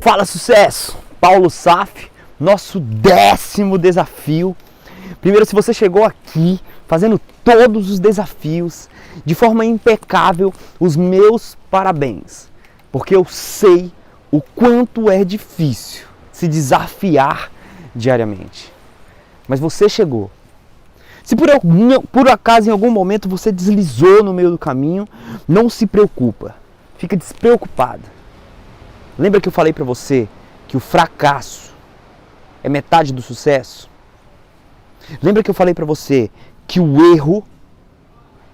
Fala sucesso! Paulo Saf, nosso 10º desafio. Primeiro, se você chegou aqui fazendo todos os desafios de forma impecável, os meus parabéns. Porque eu sei o quanto é difícil se desafiar diariamente. Mas você chegou. Se por acaso em algum momento você deslizou no meio do caminho, não se preocupa. Fica despreocupado. Lembra que eu falei para você que o fracasso é metade do sucesso? Lembra que eu falei para você que o erro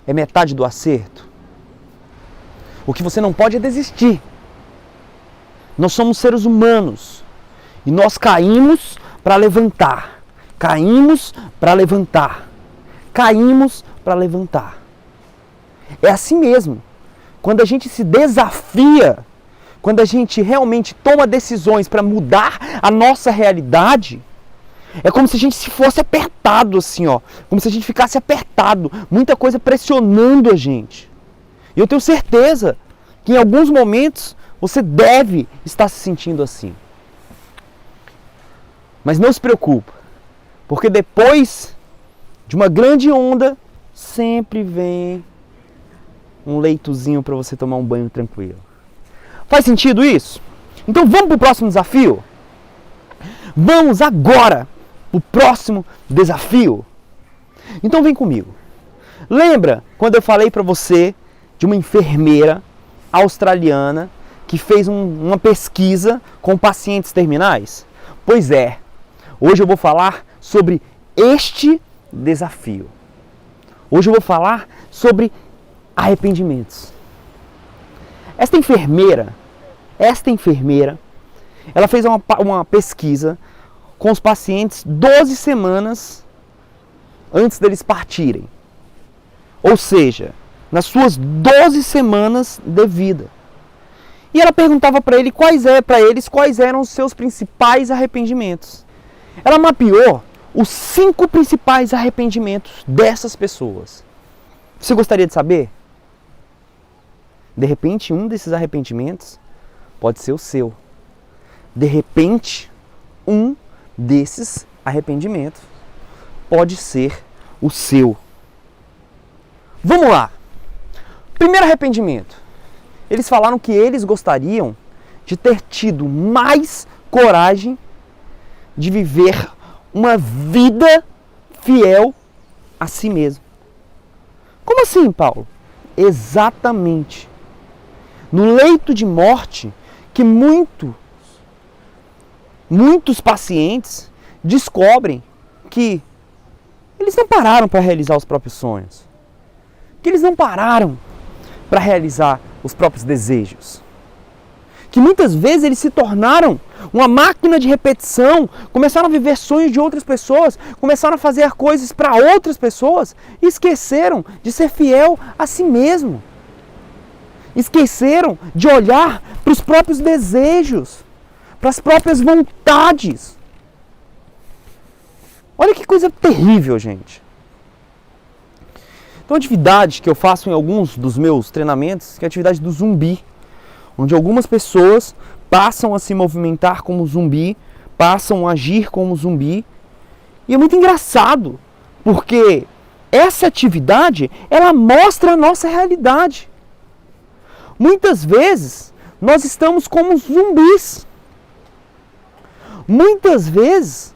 é metade do acerto? O que você não pode é desistir. Nós somos seres humanos e nós caímos para levantar. Caímos para levantar. Caímos para levantar. É assim mesmo. Quando a gente se desafia, quando a gente realmente toma decisões para mudar a nossa realidade, é como se a gente se fosse apertado assim, ó. Como se a gente ficasse apertado, muita coisa pressionando a gente. E eu tenho certeza que em alguns momentos você deve estar se sentindo assim. Mas não se preocupe, porque depois de uma grande onda, sempre vem um leitozinho para você tomar um banho tranquilo. Faz sentido isso? Então vamos para o próximo desafio? Vamos agora para o próximo desafio. Então vem comigo. Lembra quando eu falei para você de uma enfermeira australiana que fez uma pesquisa com pacientes terminais? Pois é, hoje eu vou falar sobre este desafio. Hoje eu vou falar sobre arrependimentos. Esta enfermeira, ela fez uma pesquisa com os pacientes 12 semanas antes deles partirem. Ou seja, nas suas 12 semanas de vida. E ela perguntava para eles quais eram os seus principais arrependimentos. Ela mapeou os 5 principais arrependimentos dessas pessoas. Você gostaria de saber? De repente, um desses arrependimentos pode ser o seu. De repente, um desses arrependimentos pode ser o seu. Vamos lá. Primeiro arrependimento. Eles falaram que eles gostariam de ter tido mais coragem de viver uma vida fiel a si mesmo. Como assim, Paulo? Exatamente. No leito de morte, que muitos pacientes descobrem que eles não pararam para realizar os próprios sonhos, que eles não pararam para realizar os próprios desejos, que muitas vezes eles se tornaram uma máquina de repetição, começaram a viver sonhos de outras pessoas, começaram a fazer coisas para outras pessoas e esqueceram de ser fiel a si mesmo. Esqueceram de olhar para os próprios desejos, para as próprias vontades. Olha que coisa terrível, gente. Então, a atividade que eu faço em alguns dos meus treinamentos, que é a atividade do zumbi, onde algumas pessoas passam a se movimentar como zumbi, passam a agir como zumbi. E é muito engraçado, porque essa atividade, ela mostra a nossa realidade. Muitas vezes, nós estamos como zumbis. Muitas vezes,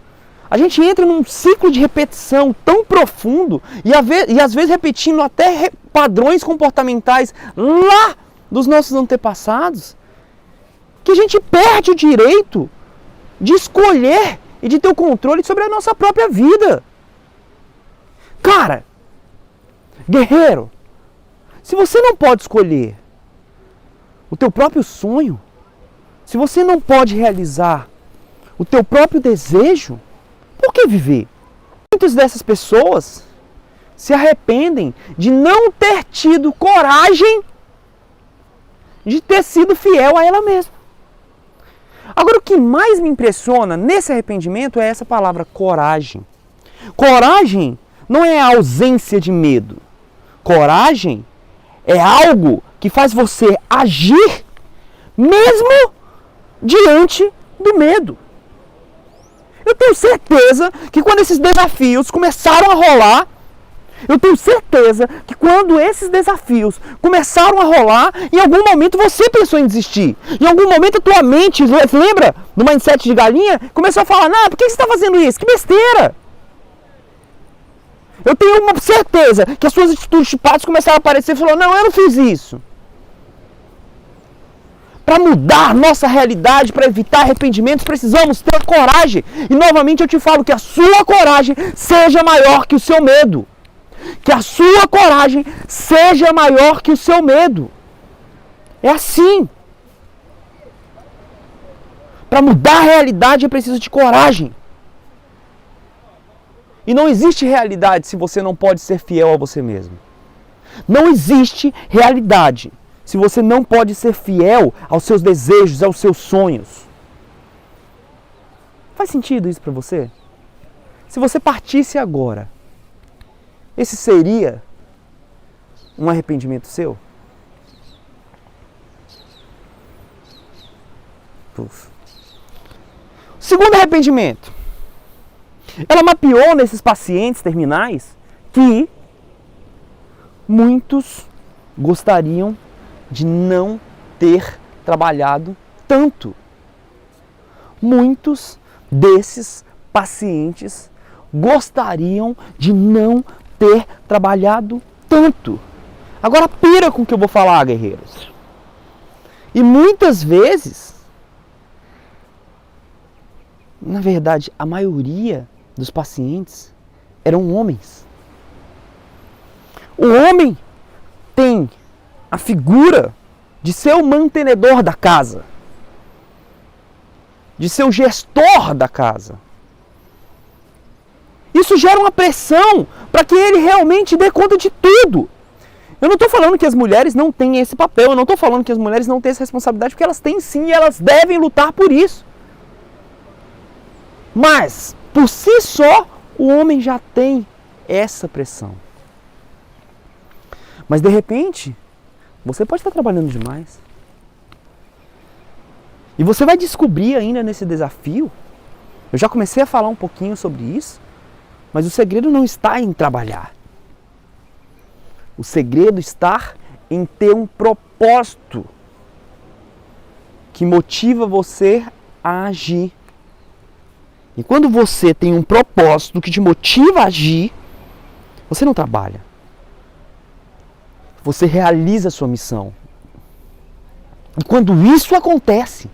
a gente entra num ciclo de repetição tão profundo e às vezes repetindo até padrões comportamentais lá dos nossos antepassados, que a gente perde o direito de escolher e de ter o controle sobre a nossa própria vida. Cara, guerreiro, se você não pode escolher o teu próprio sonho, se você não pode realizar o teu próprio desejo, por que viver? Muitas dessas pessoas se arrependem de não ter tido coragem de ter sido fiel a ela mesma. Agora, o que mais me impressiona nesse arrependimento é essa palavra coragem. Coragem não é a ausência de medo. Coragem é algo que faz você agir mesmo diante do medo. Eu tenho certeza que quando esses desafios começaram a rolar, eu tenho certeza que quando esses desafios começaram a rolar, em algum momento você pensou em desistir. Em algum momento a tua mente, lembra do mindset de galinha? Começou a falar, não, por que você está fazendo isso? Que besteira! Eu tenho uma certeza que as suas atitudes chipadas começaram a aparecer e falou, não, eu não fiz isso. Para mudar nossa realidade, para evitar arrependimentos, precisamos ter coragem. E novamente eu te falo que a sua coragem seja maior que o seu medo. Que a sua coragem seja maior que o seu medo. É assim. Para mudar a realidade é preciso de coragem. E não existe realidade se você não pode ser fiel a você mesmo. Não existe realidade se você não pode ser fiel aos seus desejos, aos seus sonhos. Faz sentido isso para você? Se você partisse agora, esse seria um arrependimento seu? Segundo arrependimento. Ela mapeou nesses pacientes terminais que muitos gostariam de não ter trabalhado tanto. Muitos desses pacientes gostariam de não ter trabalhado tanto. Agora pira com o que eu vou falar, guerreiros. E muitas vezes, na verdade, a maioria dos pacientes eram homens. O homem tem a figura de ser o mantenedor da casa, de ser o gestor da casa. Isso gera uma pressão para que ele realmente dê conta de tudo. Eu não estou falando que as mulheres não têm esse papel, eu não estou falando que as mulheres não têm essa responsabilidade, porque elas têm sim e elas devem lutar por isso. Mas, por si só, o homem já tem essa pressão. Mas de repente, você pode estar trabalhando demais. E você vai descobrir ainda nesse desafio, eu já comecei a falar um pouquinho sobre isso, mas o segredo não está em trabalhar. O segredo está em ter um propósito que motiva você a agir. E quando você tem um propósito que te motiva a agir, você não trabalha. Você realiza a sua missão. E quando isso acontece,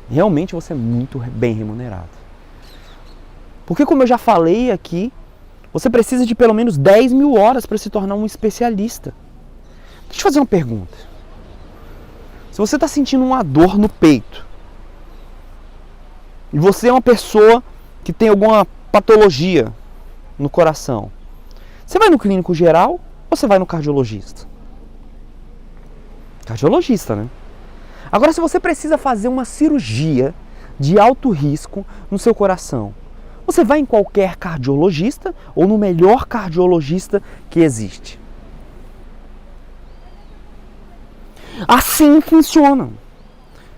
realmente você é muito bem remunerado. Porque, como eu já falei aqui, você precisa de pelo menos 10 mil horas para se tornar um especialista. Deixa eu te fazer uma pergunta. Se você está sentindo uma dor no peito, e você é uma pessoa que tem alguma patologia no coração, você vai no clínico geral ou você vai no cardiologista? Cardiologista, né? Agora, se você precisa fazer uma cirurgia de alto risco no seu coração, você vai em qualquer cardiologista ou no melhor cardiologista que existe? Assim funciona.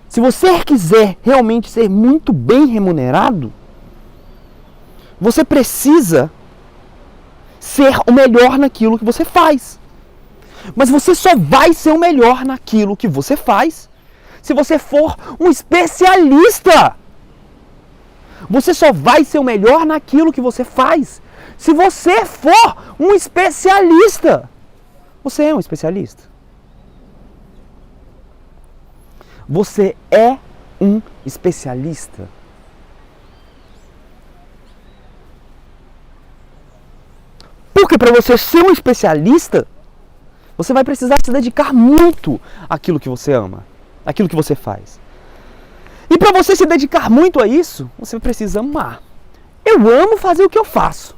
Se você quiser realmente ser muito bem remunerado, você precisa ser o melhor naquilo que você faz. Mas você só vai ser o melhor naquilo que você faz se você for um especialista. Você só vai ser o melhor naquilo que você faz se você for um especialista. Você é um especialista? Você é um especialista? Porque para você ser um especialista, você vai precisar se dedicar muito àquilo que você ama, àquilo que você faz. E para você se dedicar muito a isso, você precisa amar. Eu amo fazer o que eu faço.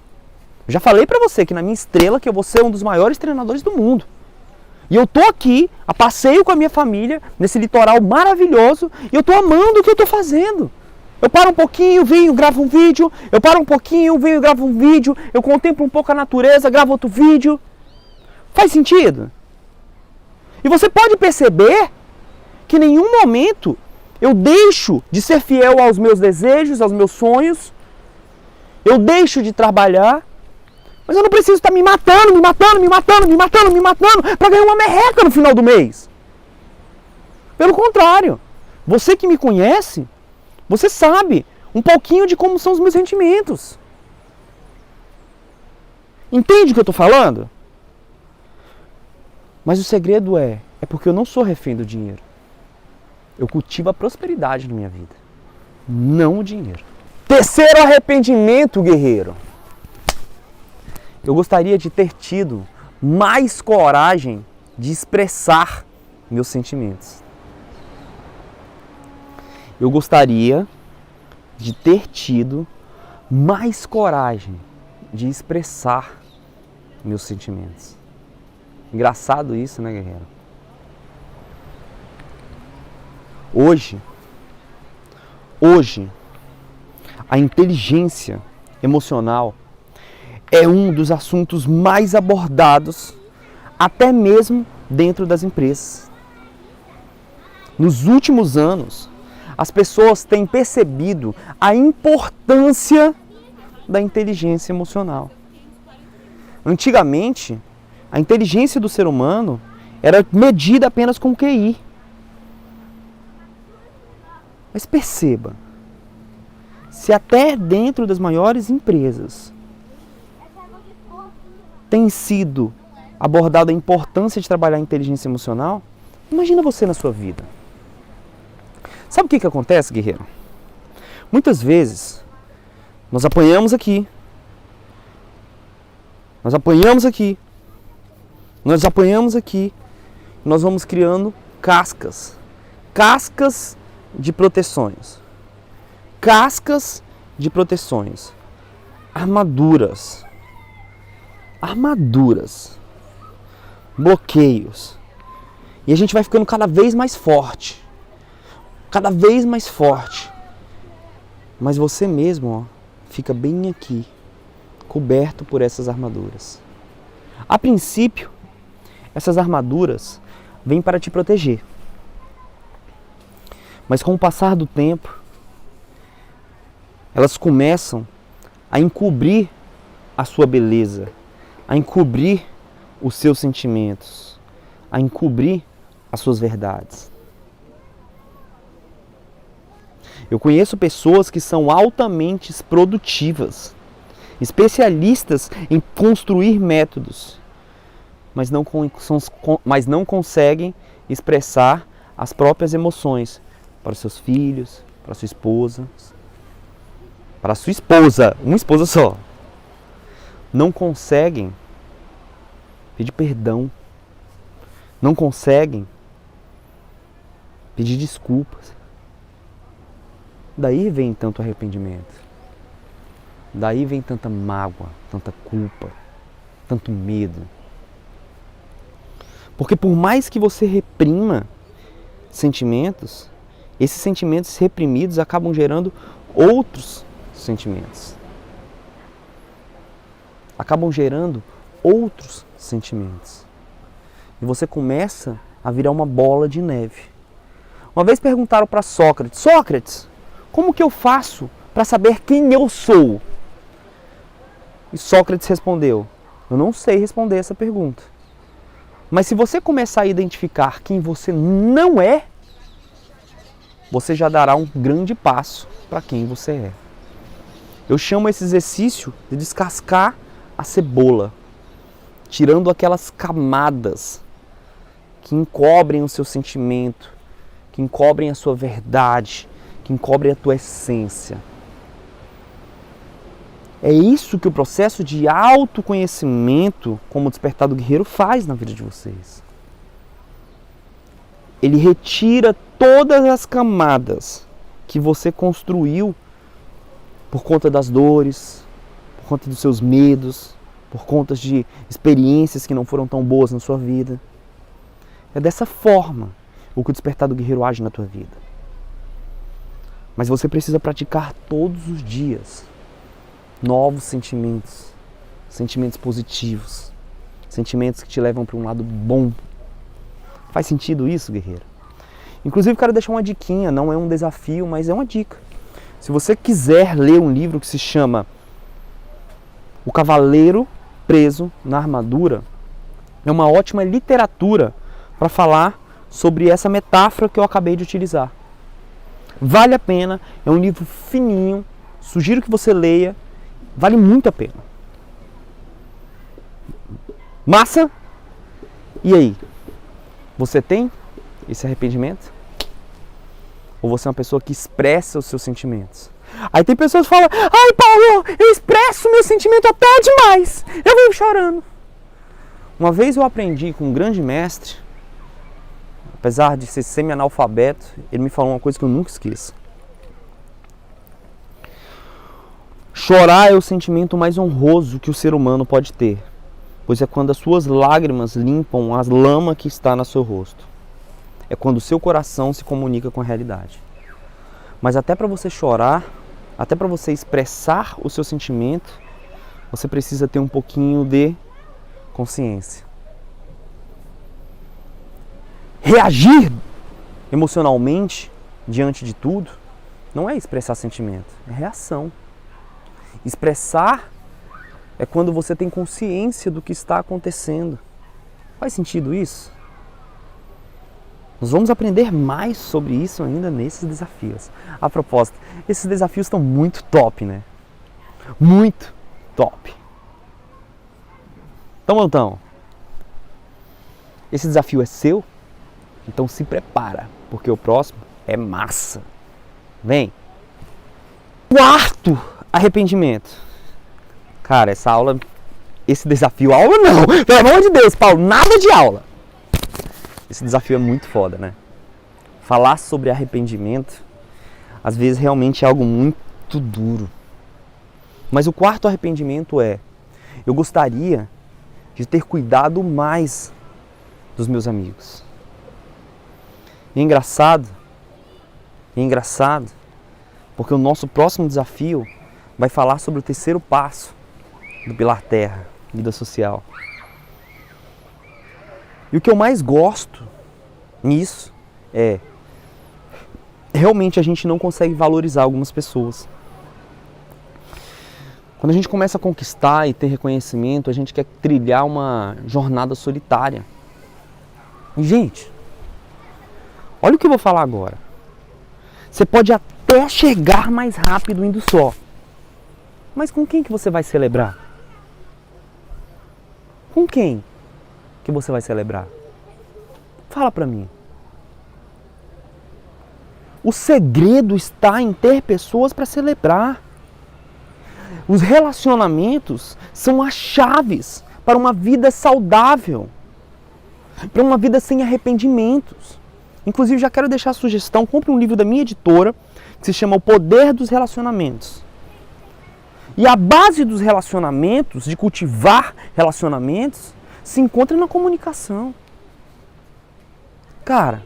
Eu já falei para você que na minha estrela que eu vou ser um dos maiores treinadores do mundo. E eu tô aqui, a passeio com a minha família, nesse litoral maravilhoso, e eu tô amando o que eu tô fazendo. Eu paro um pouquinho, venho, gravo um vídeo, eu paro um pouquinho, venho, gravo um vídeo, eu contemplo um pouco a natureza, gravo outro vídeo. Faz sentido? E você pode perceber que em nenhum momento eu deixo de ser fiel aos meus desejos, aos meus sonhos. Eu deixo de trabalhar. Mas eu não preciso estar me matando para ganhar uma merreca no final do mês. Pelo contrário, você que me conhece, você sabe um pouquinho de como são os meus sentimentos. Entende o que eu estou falando? Mas o segredo é porque eu não sou refém do dinheiro. Eu cultivo a prosperidade na minha vida, não o dinheiro. Terceiro arrependimento, guerreiro. Eu gostaria de ter tido mais coragem de expressar meus sentimentos. Eu gostaria de ter tido mais coragem de expressar meus sentimentos. Engraçado isso, né, guerreiro? Hoje, a inteligência emocional é um dos assuntos mais abordados, até mesmo dentro das empresas. Nos últimos anos, as pessoas têm percebido a importância da inteligência emocional. Antigamente, a inteligência do ser humano era medida apenas com QI. Mas perceba, se até dentro das maiores empresas tem sido abordada a importância de trabalhar a inteligência emocional, imagina você na sua vida. Sabe o que acontece, guerreiro? Muitas vezes, nós apanhamos aqui, nós vamos criando cascas de proteções, armaduras, bloqueios, e a gente vai ficando cada vez mais forte, mas você mesmo, fica bem aqui, coberto por essas armaduras. A princípio, essas armaduras vêm para te proteger, mas com o passar do tempo, elas começam a encobrir a sua beleza, a encobrir os seus sentimentos, a encobrir as suas verdades. Eu conheço pessoas que são altamente produtivas, especialistas em construir métodos, mas não conseguem expressar as próprias emoções para os seus filhos, para sua esposa, uma esposa só. Não conseguem pedir perdão, não conseguem pedir desculpas. Daí vem tanto arrependimento, daí vem tanta mágoa, tanta culpa, tanto medo. Porque por mais que você reprima sentimentos, esses sentimentos reprimidos acabam gerando outros sentimentos. E você começa a virar uma bola de neve. Uma vez perguntaram para Sócrates: Sócrates, como que eu faço para saber quem eu sou? E Sócrates respondeu: eu não sei responder essa pergunta. Mas se você começar a identificar quem você não é, você já dará um grande passo para quem você é. Eu chamo esse exercício de descascar a cebola, tirando aquelas camadas que encobrem o seu sentimento, que encobrem a sua verdade, que encobrem a tua essência. É isso que o processo de autoconhecimento, como o Despertar do Guerreiro, faz na vida de vocês. Ele retira todas as camadas que você construiu por conta das dores, por conta dos seus medos, por conta de experiências que não foram tão boas na sua vida. É dessa forma o que o Despertar do Guerreiro age na tua vida. Mas você precisa praticar todos os dias novos sentimentos, sentimentos positivos, sentimentos que te levam para um lado bom, Faz sentido isso, guerreiro? Inclusive, quero deixar uma diquinha, não é um desafio, mas é uma dica. Se você quiser ler um livro que se chama O Cavaleiro Preso na Armadura, é uma ótima literatura para falar sobre essa metáfora que eu acabei de utilizar. Vale a pena, é um livro fininho, sugiro que você leia, vale muito a pena. Massa? E aí? Você tem esse arrependimento? Ou você é uma pessoa que expressa os seus sentimentos? Aí tem pessoas que falam: ai, Paulo, eu expresso meu sentimento até demais, eu vivo chorando. Uma vez eu aprendi com um grande mestre, apesar de ser semi-analfabeto, ele me falou uma coisa que eu nunca esqueço. Chorar é o sentimento mais honroso que o ser humano pode ter, pois é quando as suas lágrimas limpam a lama que está no seu rosto. É quando o seu coração se comunica com a realidade. Mas até para você chorar, até para você expressar o seu sentimento, você precisa ter um pouquinho de consciência. Reagir emocionalmente diante de tudo não é expressar sentimento, é reação. Expressar é quando você tem consciência do que está acontecendo. Faz sentido isso? Nós vamos aprender mais sobre isso ainda nesses desafios. A propósito, esses desafios estão muito top, né? Muito top. Então, Montão, esse desafio é seu? Então se prepara, porque o próximo é massa. Vem! Quarto arrependimento. Cara, essa aula, esse desafio, aula não! Pelo amor de Deus, Paulo, nada de aula! Esse desafio é muito foda, né? Falar sobre arrependimento, às vezes realmente é algo muito duro. Mas o quarto arrependimento é: eu gostaria de ter cuidado mais dos meus amigos. E é engraçado, porque o nosso próximo desafio vai falar sobre o terceiro passo do pilar terra, vida social. E o que eu mais gosto nisso é realmente a gente não consegue valorizar algumas pessoas. Quando a gente começa a conquistar e ter reconhecimento, a gente quer trilhar uma jornada solitária. E, gente, olha o que eu vou falar agora. Você pode até chegar mais rápido indo só. Mas com quem que você vai celebrar? Com quem que você vai celebrar? Fala pra mim. O segredo está em ter pessoas para celebrar. Os relacionamentos são as chaves para uma vida saudável, para uma vida sem arrependimentos. Inclusive, já quero deixar a sugestão: compre um livro da minha editora que se chama O Poder dos Relacionamentos. E a base dos relacionamentos, de cultivar relacionamentos, se encontra na comunicação. Cara,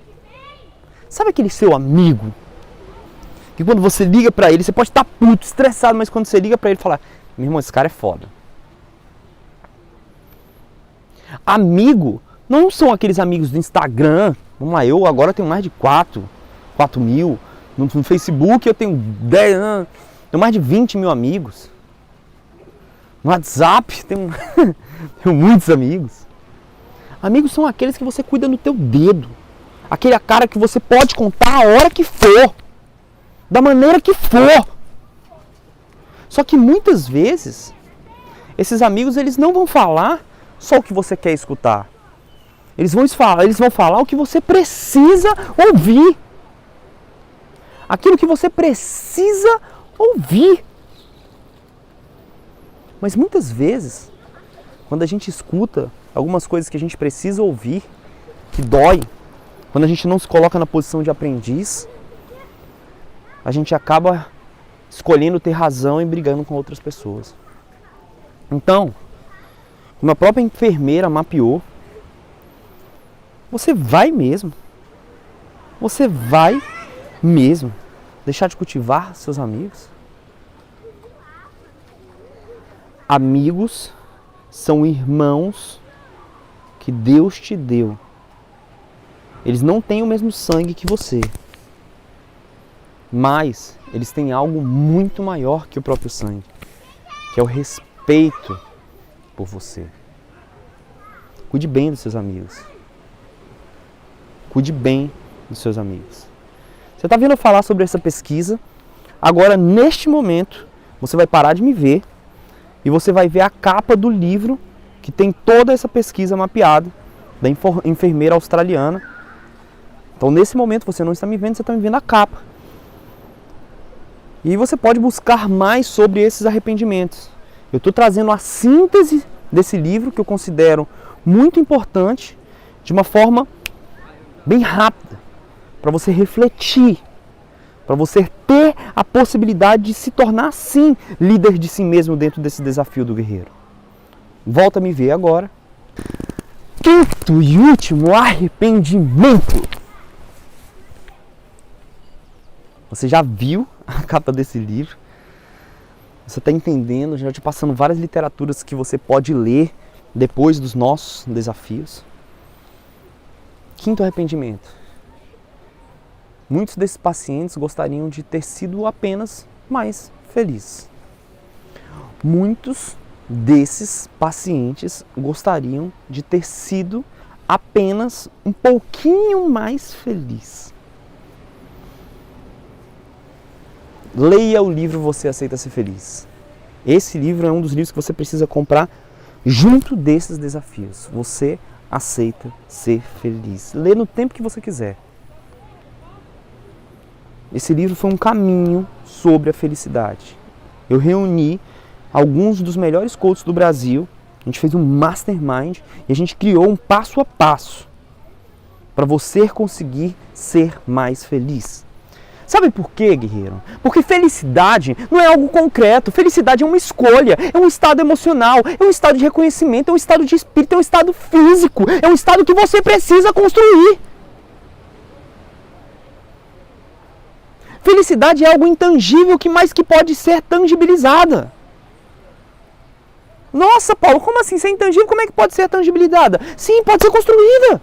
sabe aquele seu amigo que quando você liga pra ele, você pode estar puto, estressado, mas quando você liga pra ele, fala: meu irmão, esse cara é foda. Amigo não são aqueles amigos do Instagram. Vamos lá, eu agora tenho mais de 4 mil. No Facebook eu tenho 10, tenho mais de 20 mil amigos. No WhatsApp tenho muitos amigos. Amigos são aqueles que você cuida no teu dedo. Aquele cara que você pode contar a hora que for. Da maneira que for. Só que muitas vezes, esses amigos, eles não vão falar só o que você quer escutar. Eles vão falar o que você precisa ouvir. Aquilo que você precisa ouvir. Mas muitas vezes, quando a gente escuta algumas coisas que a gente precisa ouvir, que dói, quando a gente não se coloca na posição de aprendiz, a gente acaba escolhendo ter razão e brigando com outras pessoas. Então, como a própria enfermeira mapeou, você vai mesmo deixar de cultivar seus amigos? Amigos são irmãos que Deus te deu Eles não têm o mesmo sangue que você. Mas eles têm algo muito maior que o próprio sangue, que é o respeito por você. Cuide bem dos seus amigos. Cuide bem dos seus amigos. Você está vindo falar sobre essa pesquisa. Agora, neste momento, você vai parar de me ver e você vai ver a capa do livro que tem toda essa pesquisa mapeada da enfermeira australiana. Então, nesse momento, você não está me vendo, você está me vendo a capa. E você pode buscar mais sobre esses arrependimentos. Eu estou trazendo a síntese desse livro, que eu considero muito importante, de uma forma bem rápida, para você refletir, para você ter a possibilidade de se tornar, sim, líder de si mesmo dentro desse desafio do guerreiro. Volta a me ver agora. Quinto e último arrependimento. Você já viu a capa desse livro? Você está entendendo, já te passando várias literaturas que você pode ler depois dos nossos desafios. Quinto arrependimento. Muitos desses pacientes gostariam de ter sido apenas mais felizes. Muitos desses pacientes gostariam de ter sido apenas um pouquinho mais feliz. Leia o livro Você Aceita Ser Feliz. Esse livro é um dos livros que você precisa comprar junto desses desafios. Você aceita ser feliz. Lê no tempo que você quiser. Esse livro foi um caminho sobre a felicidade. Eu reuni alguns dos melhores coaches do Brasil. A gente fez um mastermind e a gente criou um passo a passo para você conseguir ser mais feliz. Sabe por quê, guerreiro? Porque felicidade não é algo concreto. Felicidade é uma escolha, é um estado emocional, é um estado de reconhecimento, é um estado de espírito, é um estado físico, é um estado que você precisa construir. Felicidade é algo intangível que pode ser tangibilizada. Nossa, Paulo, como assim? Se é intangível, como é que pode ser tangibilizada? Sim, pode ser construída.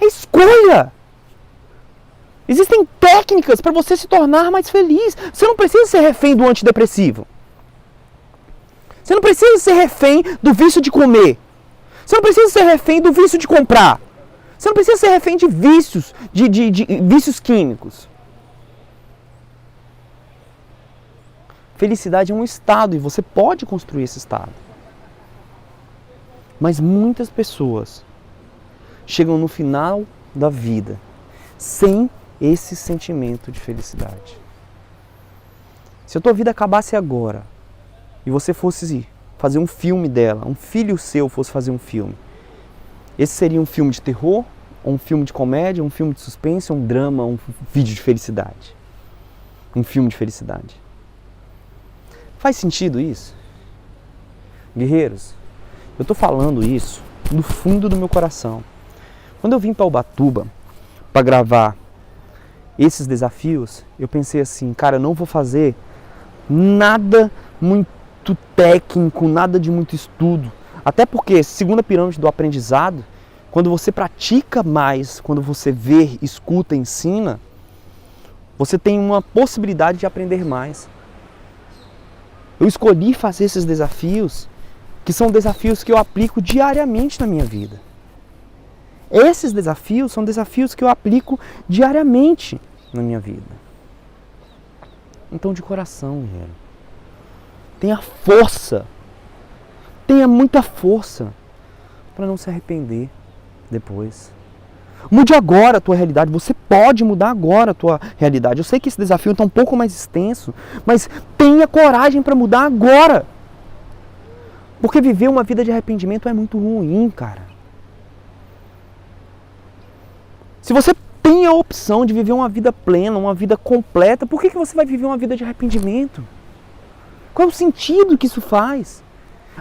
É escolha. Existem técnicas para você se tornar mais feliz. Você não precisa ser refém do antidepressivo. Você não precisa ser refém do vício de comer. Você não precisa ser refém do vício de comprar. Você não precisa ser refém de vícios, de vícios químicos. Felicidade é um estado e você pode construir esse estado. Mas muitas pessoas chegam no final da vida sem esse sentimento de felicidade. Se a tua vida acabasse agora e você fosse fazer um filme dela, um filho seu fosse fazer um filme, esse seria um filme de terror, ou um filme de comédia, um filme de suspense, um drama, um vídeo de felicidade? Um filme de felicidade. Faz sentido isso? Guerreiros, eu estou falando isso do fundo do meu coração. Quando eu vim para Ubatuba para gravar esses desafios, eu pensei assim, cara, eu não vou fazer nada muito técnico, nada de muito estudo. Até porque, segundo a pirâmide do aprendizado, quando você pratica mais, quando você vê, escuta, ensina, você tem uma possibilidade de aprender mais. Eu escolhi fazer esses desafios, que são desafios que eu aplico diariamente na minha vida. Esses desafios são desafios que eu aplico diariamente na minha vida. Então, de coração, guerreiro, tenha força, tenha muita força para não se arrepender depois. Mude agora a tua realidade, você pode mudar agora a tua realidade. Eu sei que esse desafio está um pouco mais extenso, mas tenha coragem para mudar agora. Porque viver uma vida de arrependimento é muito ruim, cara. Se você tem a opção de viver uma vida plena, uma vida completa, por que você vai viver uma vida de arrependimento? Qual é o sentido que isso faz?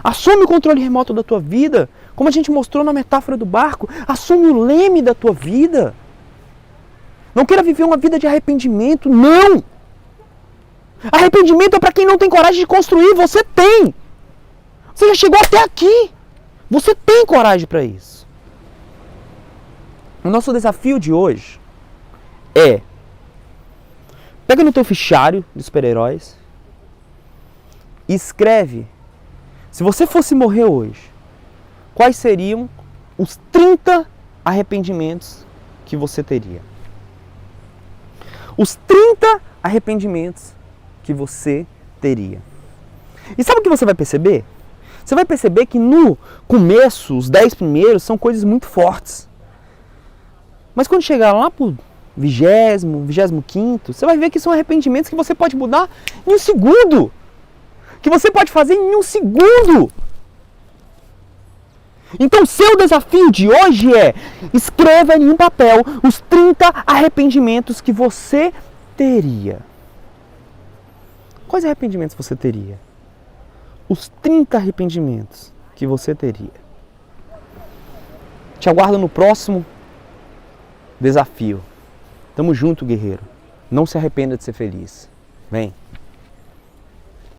Assume o controle remoto da tua vida, como a gente mostrou na metáfora do barco. Assume o leme da tua vida. Não queira viver uma vida de arrependimento, não! Arrependimento é para quem não tem coragem de construir, você tem! Você já chegou até aqui! Você tem coragem para isso. O nosso desafio de hoje é: pega no teu fichário de super-heróis e escreve, se você fosse morrer hoje, quais seriam os 30 arrependimentos que você teria? Os 30 arrependimentos que você teria. E sabe o que você vai perceber? Você vai perceber que no começo, os 10 primeiros são coisas muito fortes. Mas quando chegar lá pro 20º, 25º, você vai ver que são arrependimentos que você pode mudar em um segundo. Que você pode fazer em um segundo. Então, seu desafio de hoje é: escreva em um papel os 30 arrependimentos que você teria. Quais arrependimentos você teria? Os 30 arrependimentos que você teria. Te aguardo no próximo desafio. Tamo junto, guerreiro. Não se arrependa de ser feliz. Vem.